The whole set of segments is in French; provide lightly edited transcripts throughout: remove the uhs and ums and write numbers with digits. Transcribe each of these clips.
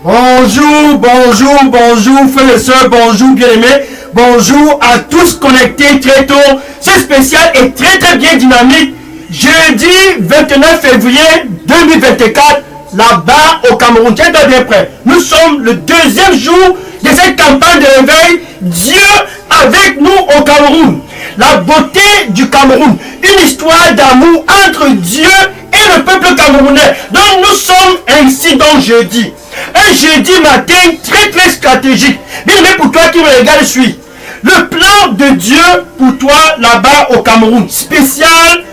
Bonjour, frères et sœurs, bonjour bien-aimés, bonjour à tous connectés très tôt. C'est spécial et très bien dynamique. Jeudi 29 février 2024, là-bas au Cameroun. Tiens bien prêt. Nous sommes le deuxième jour de cette campagne de réveil. Dieu avec nous au Cameroun. La beauté du Cameroun. Une histoire d'amour entre Dieu et le peuple camerounais. Donc nous sommes ainsi donc jeudi. Un jeudi matin très stratégique. Bien aimé pour toi qui me regarde, suis. Le plan de Dieu pour toi là-bas au Cameroun. Spécial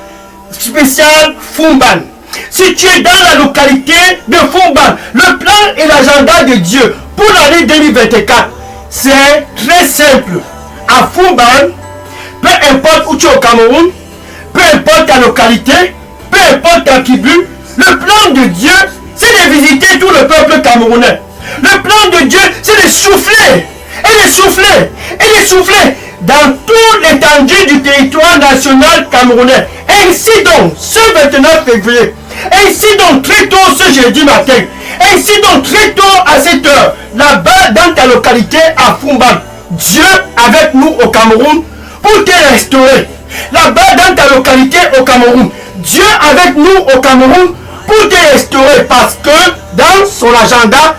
Fumban. Si tu es dans la localité de Fumban, le plan et l'agenda de Dieu pour l'année 2024, c'est très simple. À Fumban, peu importe où tu es au Cameroun, peu importe ta localité, peu importe ta tribu, le plan de Dieu, c'est de visiter tout le peuple camerounais. Le plan de Dieu, c'est de souffler, et de souffler dans toute l'étendue du territoire national camerounais. Ainsi donc, ce 29 février, ainsi donc très tôt ce jeudi matin, ainsi donc très tôt à cette heure, là-bas dans ta localité à Fumban, Dieu avec nous au Cameroun pour te restaurer. Là-bas dans ta localité au Cameroun, Dieu avec nous au Cameroun pour te restaurer, parce que dans son agenda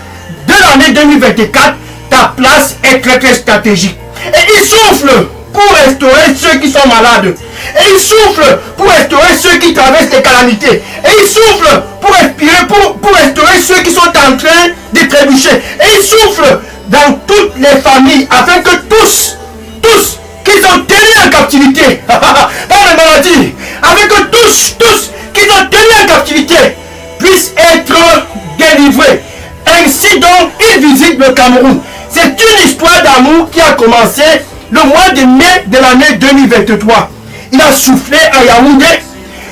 de l'année 2024, ta place est très stratégique. Et il souffle pour restaurer ceux qui sont malades. Et il souffle pour restaurer ceux qui traversent les calamités. Et il souffle pour respirer, pour restaurer ceux qui sont en train de trébucher. Et il souffle dans toutes les familles afin que tous qui sont tenus en captivité par les maladies, afin que tous qui sont tenus en captivité puissent être délivrés. Ainsi donc, il visite le Cameroun. C'est une histoire d'amour qui a commencé le mois de mai de l'année 2023. Il a soufflé à Yaoundé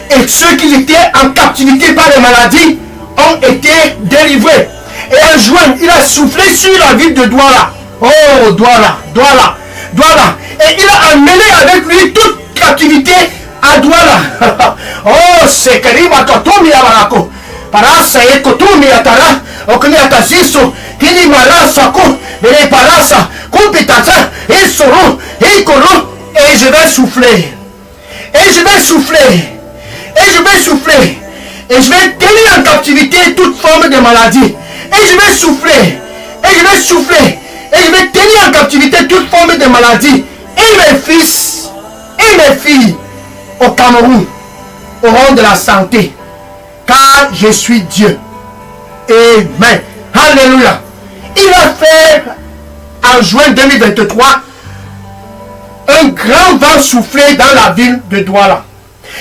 et ceux qui étaient en captivité par les maladies ont été délivrés. Et en juin, il a soufflé sur la ville de Douala. Oh, Douala. Et il a amené avec lui toute captivité à Douala. Oh, c'est Karima Totomi Abarako. Parasa et Kotomi Atara. Okuni Ataziso. Hini Marasa Ko. Bele Parasa. Kompitata. Et Soro. Et Koro. Et je vais souffler. Et je vais tenir en captivité toute forme de maladie. Et je vais souffler. Et je vais tenir en captivité toute forme de maladie. Et mes fils et mes filles au Cameroun auront de la santé. Car je suis Dieu. Amen. Alléluia. Il a fait en juin 2023 un grand vent soufflé dans la ville de Douala.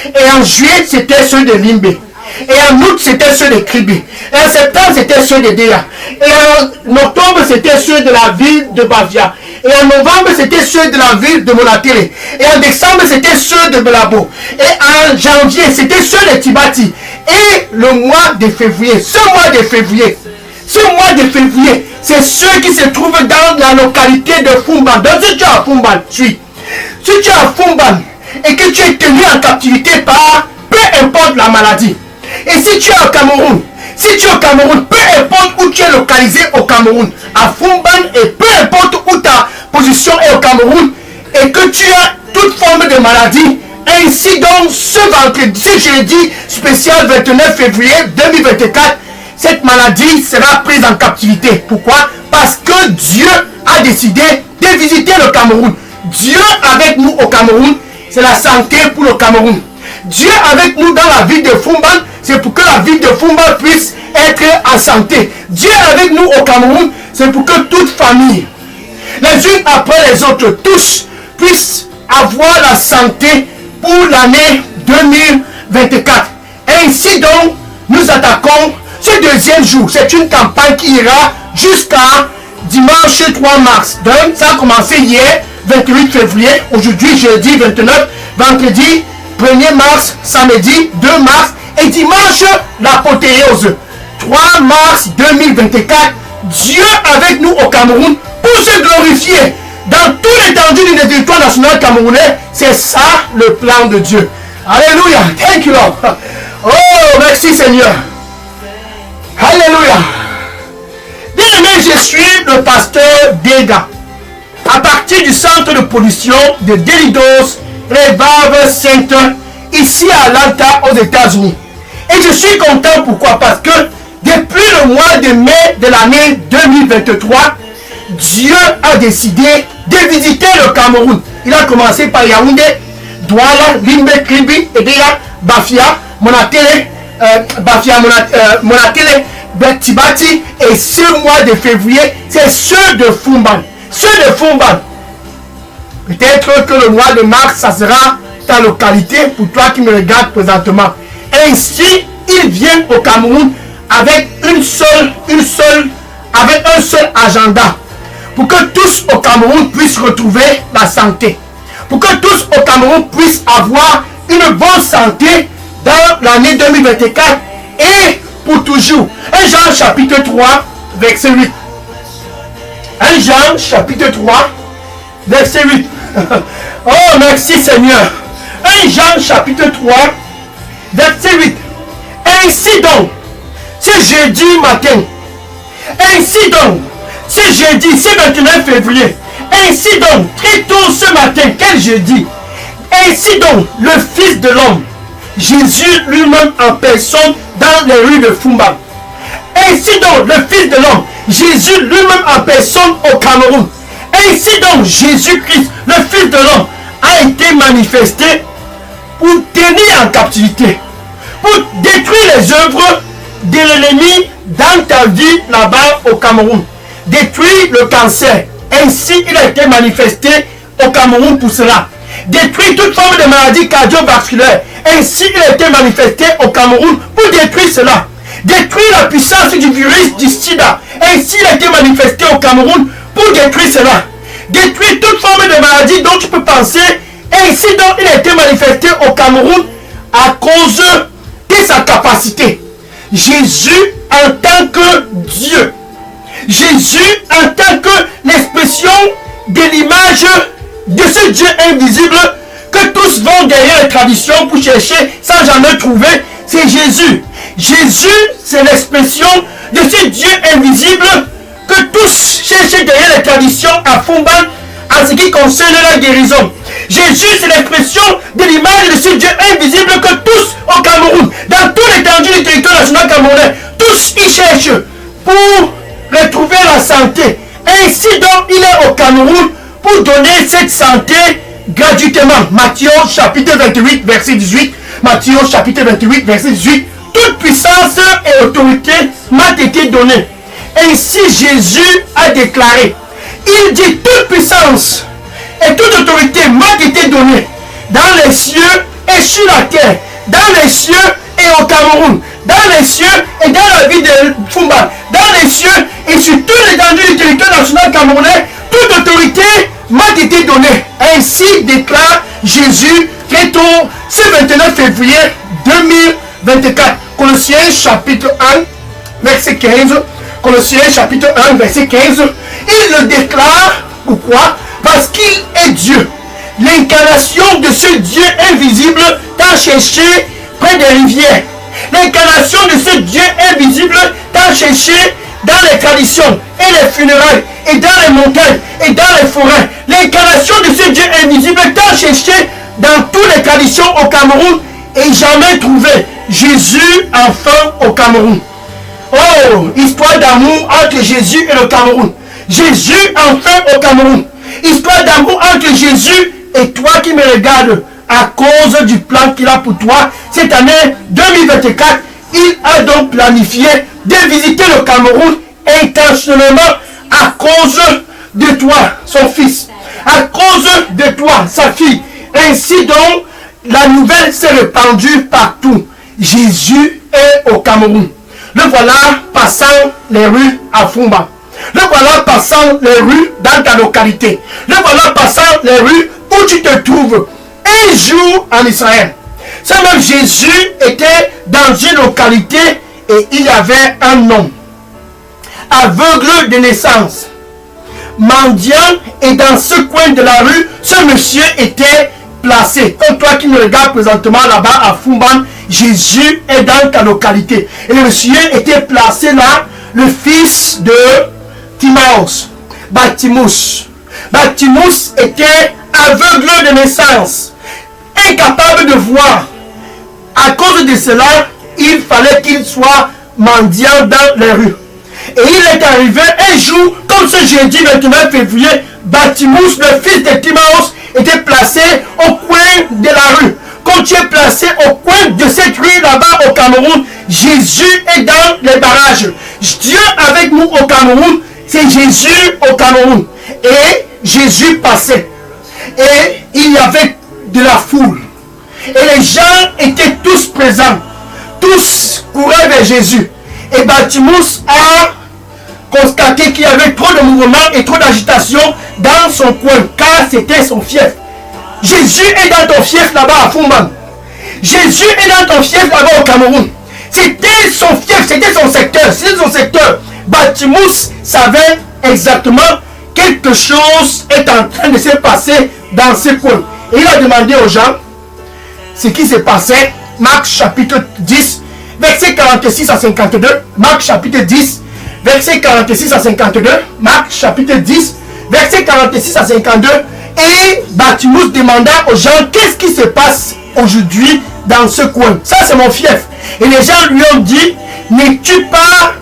Et en juillet, c'était ceux de Limbé. Et en août, c'était ceux de Kribi. Et en septembre, c'était ceux de Déa. Et en octobre, c'était ceux de la ville de Bavia. Et en novembre, c'était ceux de la ville de Monatere. Et en décembre, c'était ceux de Belabo. Et en janvier, c'était ceux de Tibati. Et le mois de février, ce mois de février, c'est ceux qui se trouvent dans la localité de Fumban. Donc si tu es à Fumban, si tu es à Fumban et que tu es tenu en captivité par peu importe la maladie, et si tu es au Cameroun, peu importe où tu es localisé au Cameroun, à Fumban, et peu importe où ta position est au Cameroun, et que tu as toute forme de maladie, ainsi donc ce vendredi, ce jeudi spécial 29 février 2024, cette maladie sera prise en captivité. Pourquoi? Parce que Dieu a décidé de visiter le Cameroun. Dieu avec nous au Cameroun, c'est la santé pour le Cameroun. Dieu avec nous dans la ville de Fumban, c'est pour que la ville de Fumban puisse être en santé. Dieu avec nous au Cameroun, c'est pour que toute famille, les unes après les autres, tous puissent avoir la santé pour l'année 2024. Ainsi donc, nous attaquons ce deuxième jour. C'est une campagne qui ira jusqu'à dimanche 3 mars. Donc, ça a commencé hier, 28 février, aujourd'hui jeudi 29, vendredi 1er mars, samedi 2 mars et dimanche l'apothéose 3 mars 2024. Dieu avec nous au Cameroun pour se glorifier dans tout l'étendue du territoire national camerounais. C'est ça le plan de Dieu. Alléluia. Thank you Lord. Oh, merci Seigneur. Alléluia. Bien Je suis le pasteur Dega, à partir du centre de pollution de Delidos Revival Center, ici à Atlanta, aux États-Unis. Et je suis content, pourquoi? Parce que depuis le mois de mai de l'année 2023, Dieu a décidé de visiter le Cameroun. Il a commencé par Yaoundé, Douala, Limbe, Kribi, Edea, Bafia, Monatele, Monatele, Betibati. Et ce mois de février, c'est ceux de Fumban. Ceux de Fumban. Peut-être que le mois de mars, ça sera ta localité pour toi qui me regardes présentement. Ainsi, ils viennent au Cameroun avec un seul agenda. Pour que tous au Cameroun puissent retrouver la santé. Pour que tous au Cameroun puissent avoir une bonne santé dans l'année 2024 et pour toujours. 1 Jean chapitre 3, verset 8. 1 Jean chapitre 3, verset 8. Oh, merci Seigneur. 1 Jean chapitre 3, verset 8. Ainsi donc, ce jeudi matin, ainsi donc, ce jeudi, c'est 29 février, ainsi donc, très tôt ce matin, quel jeudi, ainsi donc, le Fils de l'homme, Jésus lui-même en personne dans les rues de Fumban. Ainsi donc, le Fils de l'homme, Jésus lui-même en personne au Cameroun. Ainsi donc, Jésus-Christ, le Fils de l'homme, a été manifesté pour tenir en captivité, pour détruire les œuvres de l'ennemi dans ta vie là-bas au Cameroun. Détruire le cancer. Ainsi, il a été manifesté au Cameroun pour cela. Détruire toute forme de maladie cardiovasculaire. Ainsi, il a été manifesté au Cameroun pour détruire cela. Détruire la puissance du virus du sida. Ainsi, il a été manifesté au Cameroun pour détruire cela. Détruire toute forme de maladie dont tu peux penser. Ainsi, donc, il a été manifesté au Cameroun à cause de sa capacité. Jésus en tant que Dieu. Jésus en tant que l'expression de l'image de ce Dieu invisible que tous vont derrière les traditions pour chercher sans jamais trouver, c'est Jésus. Jésus, c'est l'expression de ce Dieu invisible que tous cherchent derrière les traditions à Fumban en ce qui concerne la guérison. Jésus, c'est l'expression de l'image de ce Dieu invisible que tous au Cameroun, dans tout l'étendue du territoire national camerounais, tous y cherchent pour retrouver la santé. Ainsi donc, il est au Cameroun pour donner cette santé gratuitement. Matthieu chapitre 28, verset 18. Matthieu chapitre 28, verset 18. Toute puissance et autorité m'a été donnée. Ainsi Jésus a déclaré. Il dit toute puissance et toute autorité m'a été donnée dans les cieux et sur la terre, dans les cieux et au Cameroun, dans les cieux et dans la ville de Fumban, dans les cieux et sur toute l'étendue du territoire national camerounais, toute autorité m'a été donnée. Ainsi déclare Jésus très tôt, ce 29 février 2024. Colossiens chapitre 1, verset 15. Colossiens chapitre 1, verset 15. Il le déclare, pourquoi? Parce qu'il est Dieu. L'incarnation de ce Dieu invisible t'a cherché près des rivières. L'incarnation de ce Dieu invisible t'a cherché dans les traditions et les funérailles et dans les montagnes et dans les forêts. L'incarnation de ce Dieu invisible t'a cherché dans toutes les traditions au Cameroun et jamais trouvé. Jésus enfin au Cameroun. Oh, histoire d'amour entre Jésus et le Cameroun. Jésus enfin au Cameroun. Histoire d'amour entre Jésus et toi qui me regardes. À cause du plan qu'il a pour toi, cette année 2024, il a donc planifié de visiter le Cameroun intentionnellement à cause de toi, son fils. À cause de toi, sa fille. Ainsi donc, la nouvelle s'est répandue partout. Jésus est au Cameroun. Le voilà passant les rues à Fumba. Le voilà passant les rues dans ta localité. Le voilà passant les rues où tu te trouves. Un jour en Israël, ce même Jésus était dans une localité et il y avait un homme aveugle de naissance, mendiant, et dans ce coin de la rue, ce monsieur était placé. Comme toi qui me regardes présentement là-bas à Fumban, Jésus est dans ta localité. Et le monsieur était placé là, le fils de Timaeus, Bartimus. Bartimus était aveugle de naissance, incapable de voir. À cause de cela, il fallait qu'il soit mendiant dans les rues. Et il est arrivé un jour, comme ce jeudi 29 février, Bartimus, le fils de Timaeus, était placé au coin de la rue. Quand tu es placé au coin de cette rue là-bas au Cameroun, Jésus est dans les barrages. Dieu avec nous au Cameroun, c'est Jésus au Cameroun. Et Jésus passait. Et il y avait de la foule. Et les gens étaient tous présents. Tous couraient vers Jésus. Et Bartimus a constaté qu'il y avait trop de mouvements et trop d'agitation dans son coin, car c'était son fief. Jésus est dans ton fief là-bas à Fumban. Jésus est dans ton fief là-bas au Cameroun. C'était son fief, c'était son secteur. C'était son secteur. Bartimus savait exactement quelque chose est en train de se passer dans ce coin. Et il a demandé aux gens ce qui s'est passé. Marc chapitre 10, verset 46 à 52. Marc chapitre 10, verset 46 à 52. Marc chapitre 10, verset 46 à 52. Et Bartimus demanda aux gens qu'est-ce qui se passe aujourd'hui dans ce coin. Ça c'est mon fief. Et les gens lui ont dit, n'es-tu pas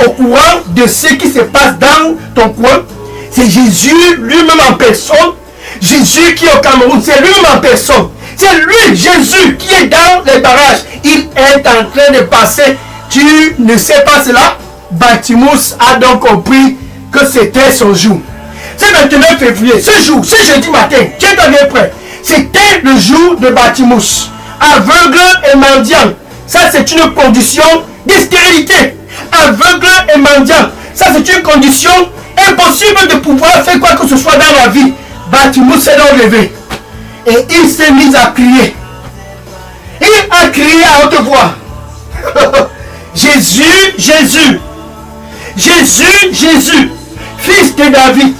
au courant de ce qui se passe dans ton coin? C'est Jésus lui-même en personne. Jésus qui est au Cameroun, c'est lui-même en personne. C'est lui, Jésus, qui est dans les barrages. Il est en train de passer. Tu ne sais pas cela? Bartimus a donc compris que c'était son jour. C'est le 29 février, ce jour, ce jeudi matin, tu es bien prêt. C'était le jour de Bartimus, aveugle et mendiant. Ça, c'est une condition de stérilité. Aveugle et mendiant. Ça, c'est une condition impossible de pouvoir faire quoi que ce soit dans la vie. Bartimus s'est donc levé. Et il s'est mis à crier. Il a crié à haute voix. Jésus, Jésus. Jésus, Jésus. Fils de David.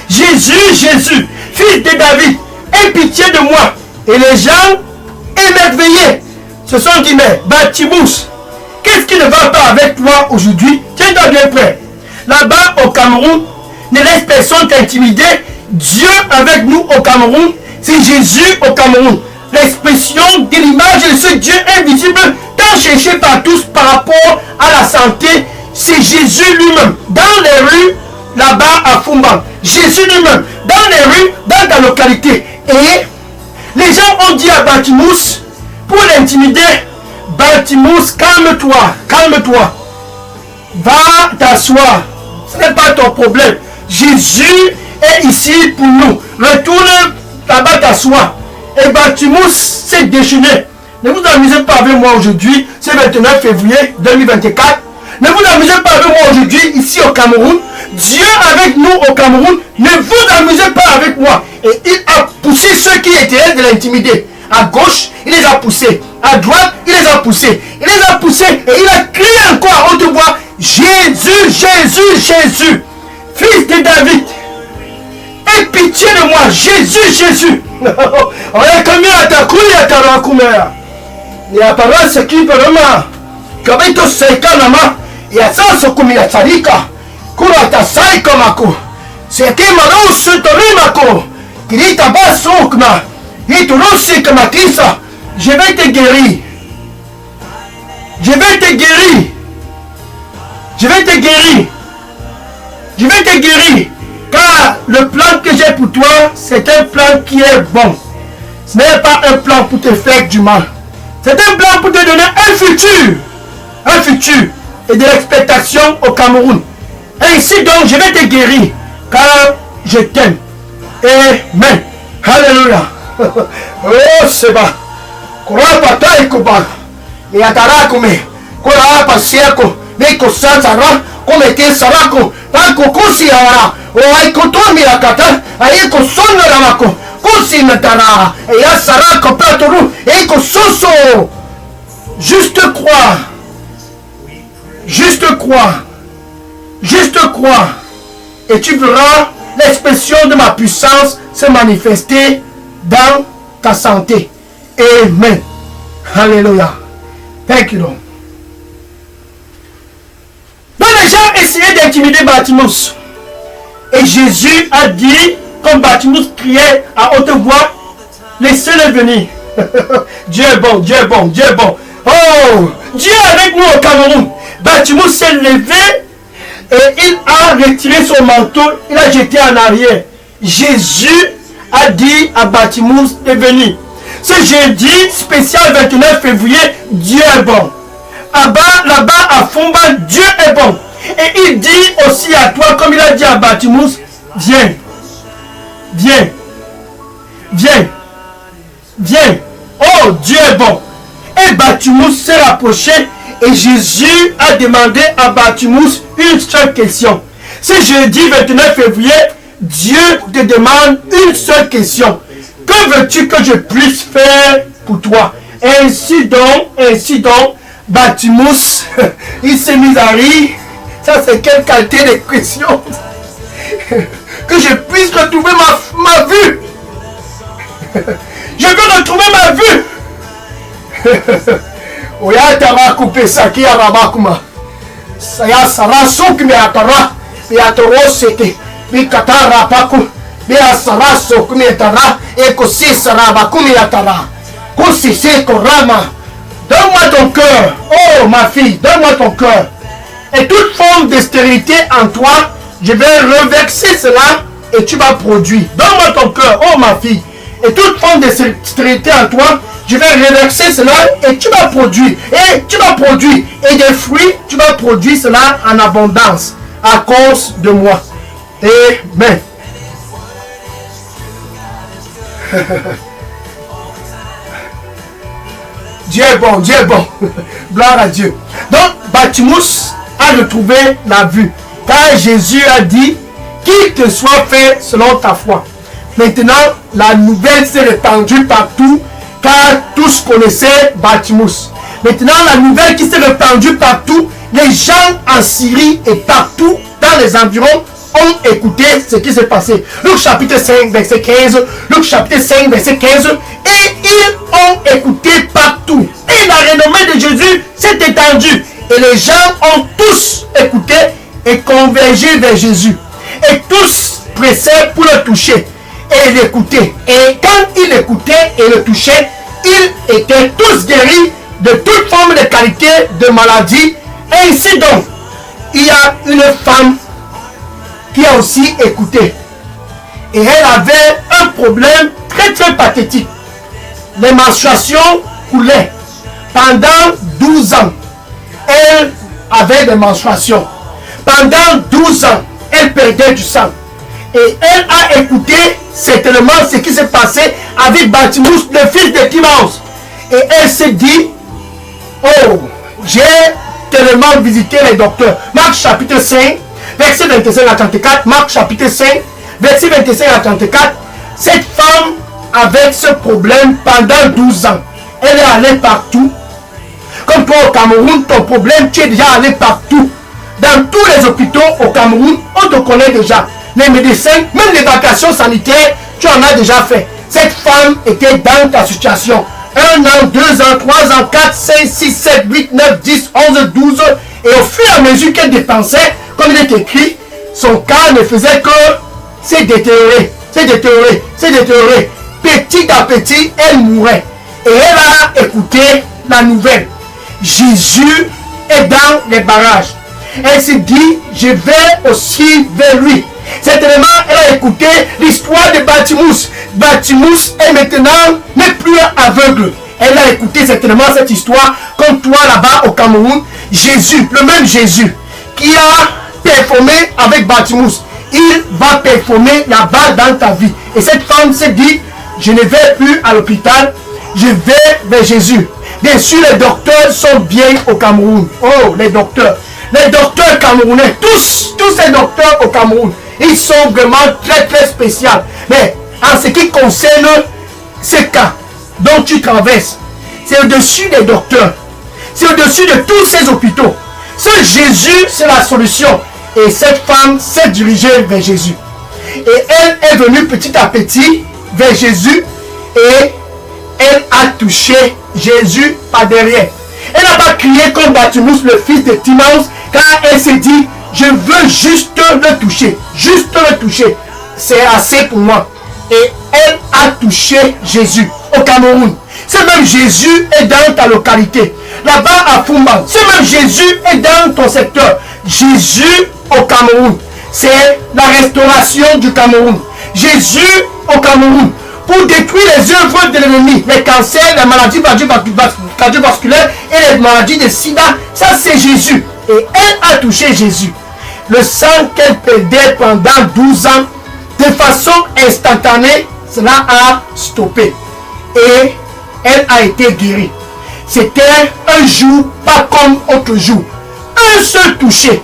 Jésus, Jésus. Fils de David. Aie pitié de moi. Et les gens émerveillés se sont dit, mais Bartimus, qu'est-ce qui ne va pas avec toi aujourd'hui? Tiens-toi bien prêt. Là-bas au Cameroun, ne laisse personne t'intimider. Dieu avec nous au Cameroun, c'est Jésus au Cameroun. L'expression de l'image de ce Dieu invisible, tant cherché par tous par rapport à la santé, c'est Jésus lui-même. Dans les rues, là-bas à Fumban, Jésus lui-même. Dans les rues, dans ta localité. Et les gens ont dit à Bartimus, pour l'intimider, Bartimus, calme-toi, calme-toi. Va t'asseoir. Ce n'est pas ton problème. Jésus est ici pour nous. Retourne là-bas t'asseoir. Et Bartimus s'est déchaîné. Ne vous amusez pas avec moi aujourd'hui, c'est le 29 février 2024. Ne vous amusez pas avec moi aujourd'hui, ici au Cameroun. Dieu avec nous au Cameroun. Ne vous amusez pas avec moi. Et il a poussé ceux qui étaient de l'intimider. À gauche, il les a poussés. À droite, il les a poussés. Il les a poussés et il a crié encore à haute voix. Jésus, Jésus, Jésus, fils de David, aie pitié de moi. Jésus, Jésus. Je vais te guérir. Je vais te guérir. Je vais te guérir. Je vais te guérir. Car le plan que j'ai pour toi, c'est un plan qui est bon. Ce n'est pas un plan pour te faire du mal. C'est un plan pour te donner un futur. Un futur. Et de l'expectation au Cameroun. Ainsi donc, je vais te guérir. Car je t'aime. Amen. Alléluia. Oh, c'est bon. Kurapa taikuba. Et atarakume. Kurapa siako. Neko sansara. Comme te sarako. Tanko kusi ara. O aikotomi akata. Aiko sono ramako. Kusi natara. Et ya sarako patoru. Eiko soso. Juste croire. Juste croire. Juste croire. Et tu verras l'expression de ma puissance se manifester dans ta santé. Amen. Alléluia. Thank you, Lord. Donc les gens essayaient d'intimider Bartimus. Et Jésus a dit, comme Bartimus criait à haute voix, laissez-le venir. Dieu est bon, Dieu est bon, Dieu est bon. Oh, Dieu est avec nous au Cameroun. Bartimus s'est levé et il a retiré son manteau, il a jeté en arrière. Jésus a dit à Bartimus de venir. Ce jeudi spécial 29 février, Dieu est bon. Là-bas à Fumba, Dieu est bon. Et il dit aussi à toi, comme il a dit à Bartimus, viens, viens, viens, viens. Oh, Dieu est bon. Et Bartimus s'est rapproché et Jésus a demandé à Bartimus une seule question. Ce jeudi 29 février, Dieu te demande une seule question. Que veux-tu que je puisse faire pour toi? Ainsi donc, Bartimus, il s'est mis à rire. Ça, c'est quelle qualité de question? Que je puisse retrouver ma vue. Je veux retrouver ma vue. Oya tara couper ça qui a rabakuma. Saya sara sok me atara. Me atoro sete. Me katara paku. Me asara sok me atara. Eko si sara bakumi atara. Kosi se korama. Donne-moi ton cœur. Oh ma fille, donne-moi ton cœur. Et toute forme de stérilité en toi, je vais reverser cela et tu vas produire. Donne-moi ton cœur, oh ma fille. Et toute forme de stérilité en toi, je vais reverser cela et tu vas produire. Et tu vas produire. Et des fruits, tu vas produire cela en abondance à cause de moi. Amen. Dieu est bon, Dieu est bon. Gloire à Dieu. Donc, Bartimus a retrouvé la vue. Car Jésus a dit, qu'il te soit fait selon ta foi. Maintenant, la nouvelle s'est répandue partout, car tous connaissaient Bartimus. Maintenant, la nouvelle qui s'est répandue partout, les gens en Syrie et partout dans les environs ont écouté ce qui s'est passé. Luc chapitre 5, verset 15. Luc chapitre 5, verset 15. Et ils ont écouté partout. Et la renommée de Jésus s'est étendue. Et les gens ont tous écouté et convergé vers Jésus. Et tous pressaient pour le toucher et l'écouter. Et quand ils l'écoutaient et le touchaient, ils étaient tous guéris de toute forme de qualité de maladie. Ainsi donc, il y a une femme qui a aussi écouté. Et elle avait un problème très très pathétique. Les menstruations coulaient. Pendant 12 ans, elle avait des menstruations. Pendant 12 ans, elle perdait du sang. Et elle a écouté certainement ce qui s'est passé avec Bartimus, le fils de Timaeus. Et elle s'est dit, oh, j'ai tellement visité les docteurs. Marc chapitre 5, verset 25 à 34. Marc chapitre 5, verset 25 à 34. Cette femme avec ce problème pendant 12 ans. Elle est allée partout. Comme toi au Cameroun, ton problème, tu es déjà allé partout. Dans tous les hôpitaux au Cameroun, on te connaît déjà. Les médecins, même les vacations sanitaires, tu en as déjà fait. Cette femme était dans ta situation. 1 an, 2 ans, 3 ans, 4, 5, 6, 7, 8, 9, 10, 11, 12. Et au fur et à mesure qu'elle dépensait, comme il est écrit, son cas ne faisait que se détériorer, se détériorer, se détériorer. Petit à petit, elle mourait. Et elle a écouté la nouvelle. Jésus est dans les barrages. Elle s'est dit, je vais aussi vers lui. Certainement, elle a écouté l'histoire de Bartimus. Bartimus est maintenant n'est plus aveugle. Elle a écouté certainement cette histoire comme toi là-bas au Cameroun. Jésus, le même Jésus qui a performé avec Bartimus, il va performer là-bas dans ta vie. Et cette femme s'est dit, je ne vais plus à l'hôpital, je vais vers Jésus. Bien sûr, les docteurs sont bien au Cameroun. Oh, les docteurs camerounais, tous ces docteurs au Cameroun, ils sont vraiment très très spéciaux. Mais en ce qui concerne ce cas dont tu traverses, c'est au-dessus des docteurs, c'est au-dessus de tous ces hôpitaux. Ce Jésus, c'est la solution. Et cette femme s'est dirigée vers Jésus. Et elle est venue petit à petit vers Jésus et elle a touché Jésus par derrière. Elle n'a pas crié comme Bartimus, le fils de Timaeus, car elle s'est dit, je veux juste le toucher, juste peux me toucher. C'est assez pour moi. Et elle a touché Jésus au Cameroun. Ce même Jésus est dans ta localité. Là-bas à Fumba, ce même Jésus est dans ton secteur. Jésus au Cameroun. C'est la restauration du Cameroun. Jésus au Cameroun. Pour détruire les œuvres de l'ennemi, les cancers, les maladies cardiovasculaires et les maladies de sida, ça c'est Jésus. Et elle a touché Jésus. Le sang qu'elle perdait pendant 12 ans, de façon instantanée, cela a stoppé. Et elle a été guérie. C'était un jour, pas comme autre jour. Un seul toucher.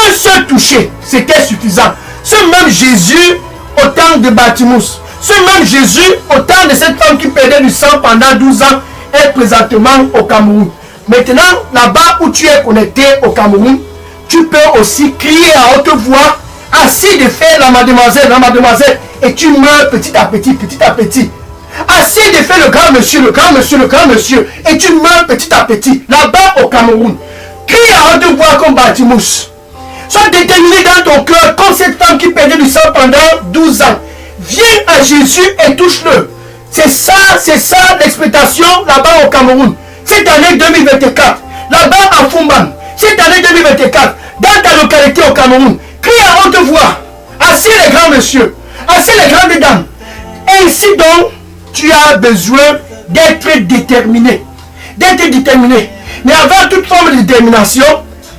Un seul toucher, c'était suffisant. Ce même Jésus, au temps de Bartimus, ce même Jésus, au temps de cette femme qui perdait du sang pendant 12 ans, est présentement au Cameroun. Maintenant, là-bas où tu es connecté au Cameroun, tu peux aussi crier à haute voix, assez de faire la mademoiselle, et tu meurs petit à petit. Assez de faire le grand monsieur, et tu meurs petit à petit. Là-bas au Cameroun, crie à haute voix comme Bartimus. Sois déterminé dans ton cœur comme cette femme qui perdait du sang pendant 12 ans. Viens à Jésus et touche-le. C'est ça l'expectation là-bas au Cameroun. Cette année 2024, là-bas à Fumban, cette année 2024, dans ta localité au Cameroun, crie à haute voix. Assez les grands messieurs, assez les grandes dames. Ainsi donc, tu as besoin d'être déterminé. Mais avant toute forme de détermination,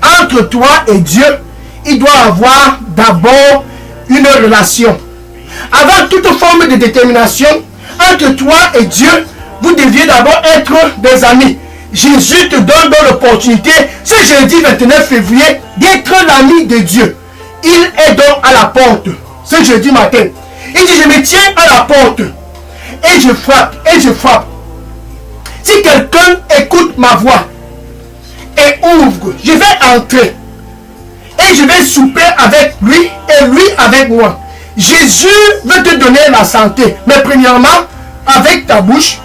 entre toi et Dieu, il doit avoir d'abord une relation. Avant toute forme de détermination, entre toi et Dieu, vous deviez d'abord être des amis. Jésus te donne l'opportunité, ce jeudi 29 février, d'être l'ami de Dieu. Il est donc à la porte, ce jeudi matin. Il dit, je me tiens à la porte, et je frappe. Si quelqu'un écoute ma voix, et ouvre, je vais entrer, et je vais souper avec lui, et lui avec moi. Jésus veut te donner la santé, mais premièrement, avec ta bouche,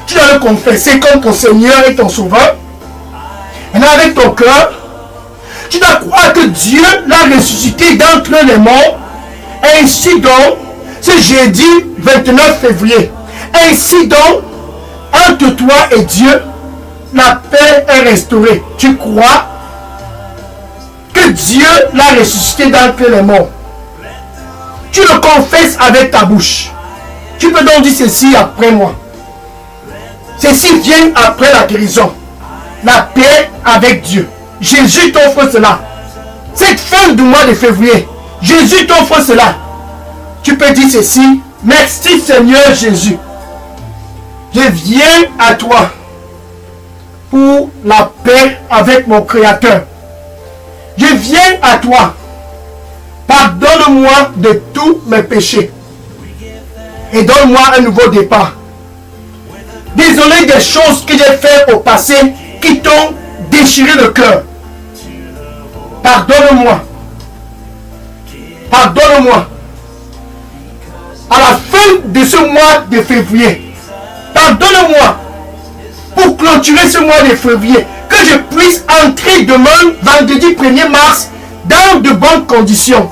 tu dois le confesser comme ton Seigneur et ton Sauveur. Et là, avec ton cœur, tu dois croire que Dieu l'a ressuscité d'entre les morts. Ainsi donc, ce jeudi 29 février, ainsi donc, entre toi et Dieu, la paix est restaurée. Tu crois que Dieu l'a ressuscité d'entre les morts. Tu le confesses avec ta bouche. Tu peux donc dire ceci après moi. Ceci vient après la guérison. La paix avec Dieu. Jésus t'offre cela. Cette fin du mois de février, Jésus t'offre cela. Tu peux dire ceci. Merci Seigneur Jésus. Je viens à toi pour la paix avec mon Créateur. Je viens à toi. Pardonne-moi de tous mes péchés. Et donne-moi un nouveau départ. Désolé des choses que j'ai faites au passé qui t'ont déchiré le cœur. Pardonne-moi. Pardonne-moi. À la fin de ce mois de février, pardonne-moi pour clôturer ce mois de février, que je puisse entrer demain, vendredi 1er mars, dans de bonnes conditions.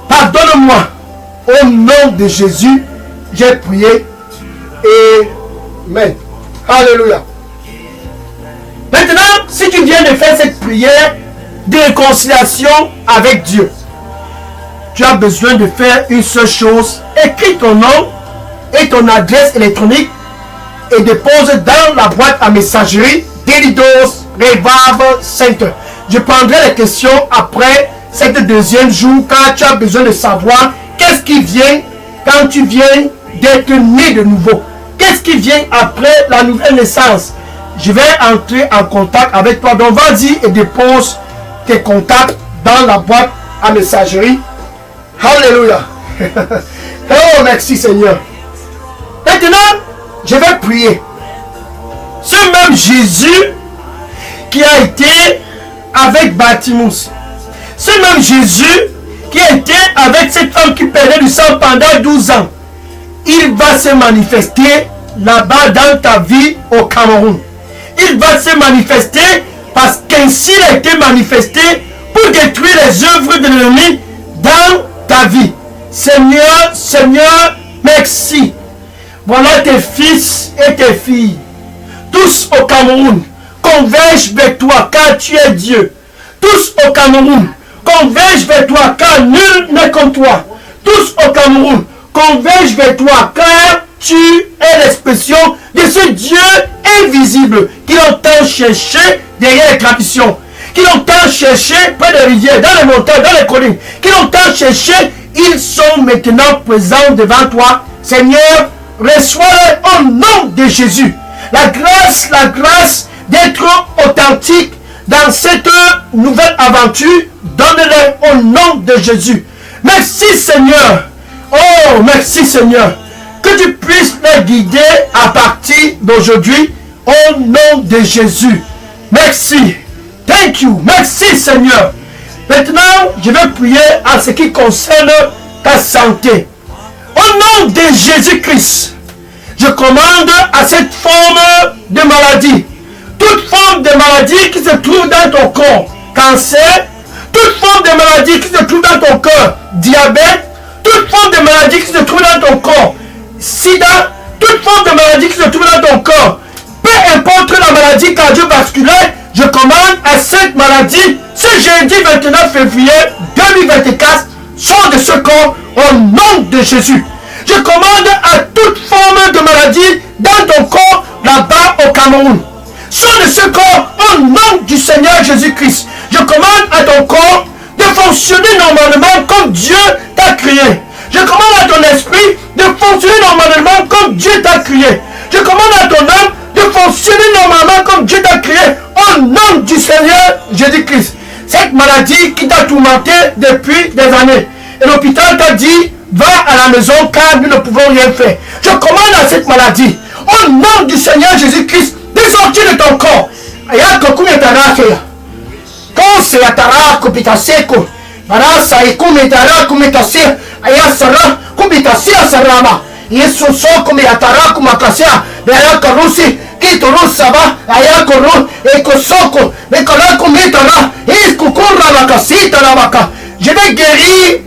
Pardonne-moi. Au nom de Jésus, j'ai prié. Amen. Alléluia. Maintenant, si tu viens de faire cette prière de réconciliation avec Dieu, tu as besoin de faire une seule chose. Écris ton nom et ton adresse électronique et dépose dans la boîte à messagerie Delidos Revival Center. Je prendrai les questions après cette deuxième jour, quand tu as besoin de savoir qu'est-ce qui vient quand tu viens d'être né de nouveau. Qu'est-ce qui vient après la nouvelle naissance? Je vais entrer en contact avec toi. Donc vas-y et dépose tes contacts dans la boîte à messagerie. Alléluia. Oh, merci Seigneur. Maintenant, je vais prier. Ce même Jésus qui a été avec Bartimus, ce même Jésus qui a été avec cette femme qui perdait du sang pendant 12 ans, il va se manifester là-bas dans ta vie au Cameroun. Il va se manifester parce qu'ainsi il a été manifesté pour détruire les œuvres de l'ennemi dans la vie. Seigneur, Seigneur, merci. Voilà tes fils et tes filles. Tous au Cameroun convergent vers toi car tu es Dieu. Tous au Cameroun convergent vers toi car nul n'est comme toi. Tous au Cameroun convergent vers toi car tu es l'expression de ce Dieu invisible qui entend chercher derrière les traditions, qui entend chercher près des rivières, dans les montagnes, dans les collines, qui entend chercher. Ils sont maintenant présents devant toi. Seigneur, reçois-les au nom de Jésus. La grâce d'être authentique dans cette nouvelle aventure, donne-les au nom de Jésus. Merci Seigneur. Oh, merci Seigneur. Que tu puisses les guider à partir d'aujourd'hui au nom de Jésus. Merci. Thank you. Merci Seigneur. Maintenant, je vais prier à ce qui concerne ta santé. Au nom de Jésus-Christ, je commande à cette forme de maladie, toute forme de maladie qui se trouve dans ton corps, cancer, toute forme de maladie qui se trouve dans ton corps, diabète, toute forme de maladie qui se trouve dans ton corps, sida, toute forme de maladie qui se trouve dans ton corps, peu importe la maladie cardiovasculaire, je commande à cette maladie, ce jeudi 29 février 2024, sort de ce corps au nom de Jésus. Je commande à toute forme de maladie dans ton corps là-bas au Cameroun. Sort de ce corps au nom du Seigneur Jésus-Christ. Je commande à ton corps de fonctionner normalement comme Dieu t'a créé. Je commande à ton esprit de fonctionner normalement comme Dieu t'a créé. Je commande à ton âme de fonctionner normalement comme Dieu t'a créé au nom du Seigneur Jésus-Christ. Cette maladie qui t'a tourmenté depuis des années. Et l'hôpital t'a dit, va à la maison car nous ne pouvons rien faire. Je commande à cette maladie, au nom du Seigneur Jésus-Christ, de sortir de ton corps.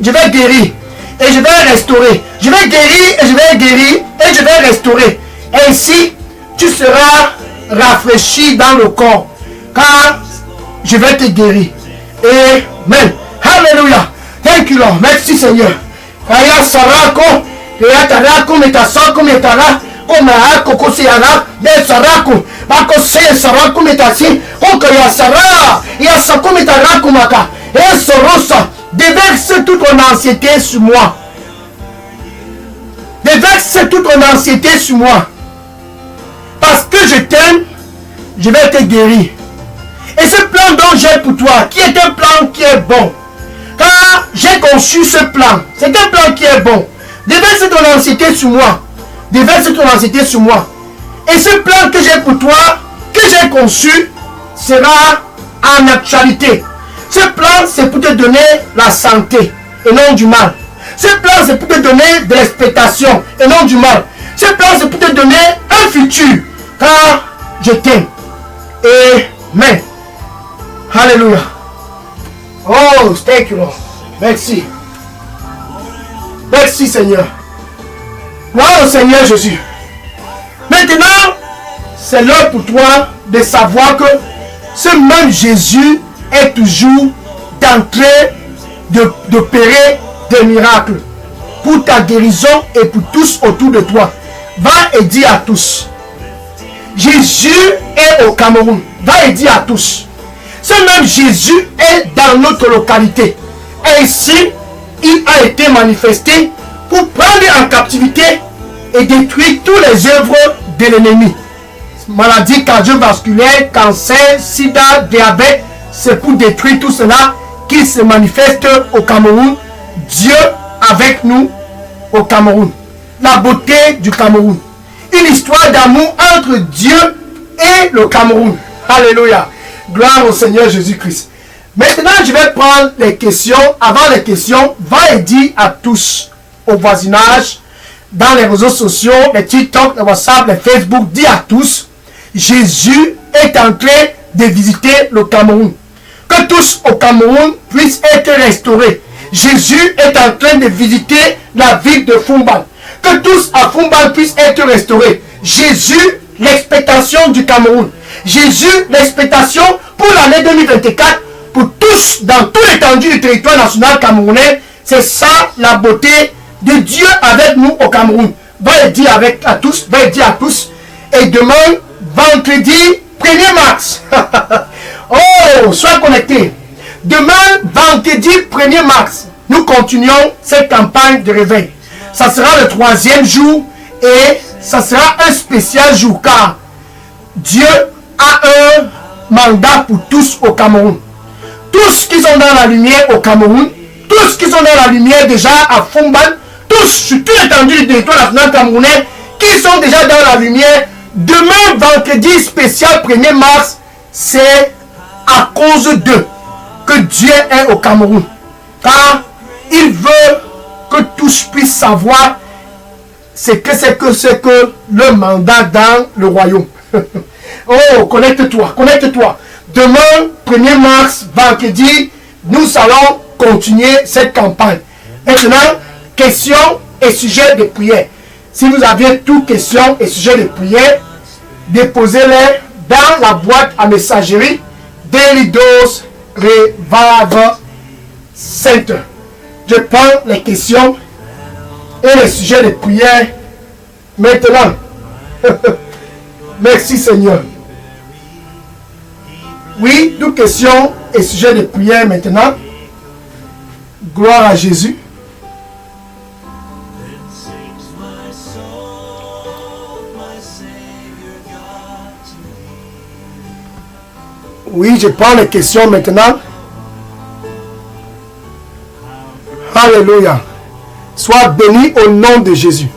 Je vais guérir et je vais restaurer. Je vais guérir et je vais guérir et je vais restaurer. Ainsi, tu seras rafraîchi dans le corps, car je vais te guérir. Amen. Alléluia. Thank you Lord. Merci Seigneur. Aya sarako, aya tarako metasako metara, koma koko siara, de sarako, bako se sarako metasi, koko ya sara, ya sako metarako maka, et sorosa, déverse toute ton anxiété sur moi. Déverse toute ton anxiété sur moi. Parce que je t'aime, je vais te guérir. Et ce plan dont j'ai pour toi, qui est un plan qui est bon, car j'ai conçu ce plan, c'est un plan qui est bon. Déverse ton anxiété sur moi. Déverse ton anxiété sur moi. Et ce plan que j'ai pour toi, que j'ai conçu, sera en actualité. Ce plan, c'est pour te donner la santé et non du mal. Ce plan, c'est pour te donner de l'expectation et non du mal. Ce plan, c'est pour te donner un futur, car je t'aime. Amen. Alléluia. Oh, thank you, Lord. Merci. Merci, Seigneur. Gloire au Seigneur Jésus. Maintenant, c'est l'heure pour toi de savoir que ce même Jésus est toujours en train d'opérer des miracles pour ta guérison et pour tous autour de toi. Va et dis à tous. Jésus est au Cameroun. Va et dis à tous. Ce même Jésus est dans notre localité. Ainsi, il a été manifesté pour prendre en captivité et détruire toutes les œuvres de l'ennemi. Maladie cardiovasculaire, cancer, sida, diabète, c'est pour détruire tout cela qu'il se manifeste au Cameroun. Dieu avec nous au Cameroun. La beauté du Cameroun. Une histoire d'amour entre Dieu et le Cameroun. Alléluia. Gloire au Seigneur Jésus-Christ. Maintenant, je vais prendre les questions. Avant les questions, va et dis à tous, au voisinage, dans les réseaux sociaux, les TikTok, les WhatsApp, les Facebook, dis à tous, Jésus est en train de visiter le Cameroun. Que tous au Cameroun puissent être restaurés. Jésus est en train de visiter la ville de Foumban. Que tous à Foumban puissent être restaurés. Jésus, l'expectation du Cameroun. Jésus, l'expectation pour l'année 2024, pour tous, dans toute l'étendue du territoire national camerounais. C'est ça la beauté de Dieu avec nous au Cameroun. Va le dire à tous, va le dire à tous. Et demain, vendredi 1er mars. Oh, sois connectés. Demain, vendredi 1er mars, nous continuons cette campagne de réveil. Ça sera le 3e jour et ça sera un spécial jour car Dieu a un mandat pour tous au Cameroun. Tous qui sont dans la lumière au Cameroun, tous qui sont dans la lumière déjà à Foumban, tous sur toute l'étendue du territoire national camerounais qui sont déjà dans la lumière. Demain, vendredi spécial 1er mars, c'est à cause d'eux que Dieu est au Cameroun. Car il veut que tous puissent savoir ce que c'est que le mandat dans le royaume. Oh, connecte-toi, connecte-toi. Demain, 1er mars, vendredi, nous allons continuer cette campagne. Maintenant, questions et sujets de prière. Si vous avez toutes questions et sujets de prière, déposez-les dans la boîte à messagerie Daily Dose Revival Center. Je prends les questions et les sujets de prière maintenant. Merci Seigneur. Oui, toutes questions et sujets de prière maintenant. Gloire à Jésus. Oui, je prends les questions maintenant. Alléluia. Sois béni au nom de Jésus.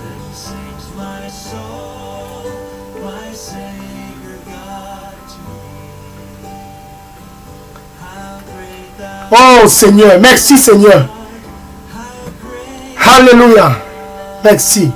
Oh Seigneur, merci Seigneur. Alléluia. Merci.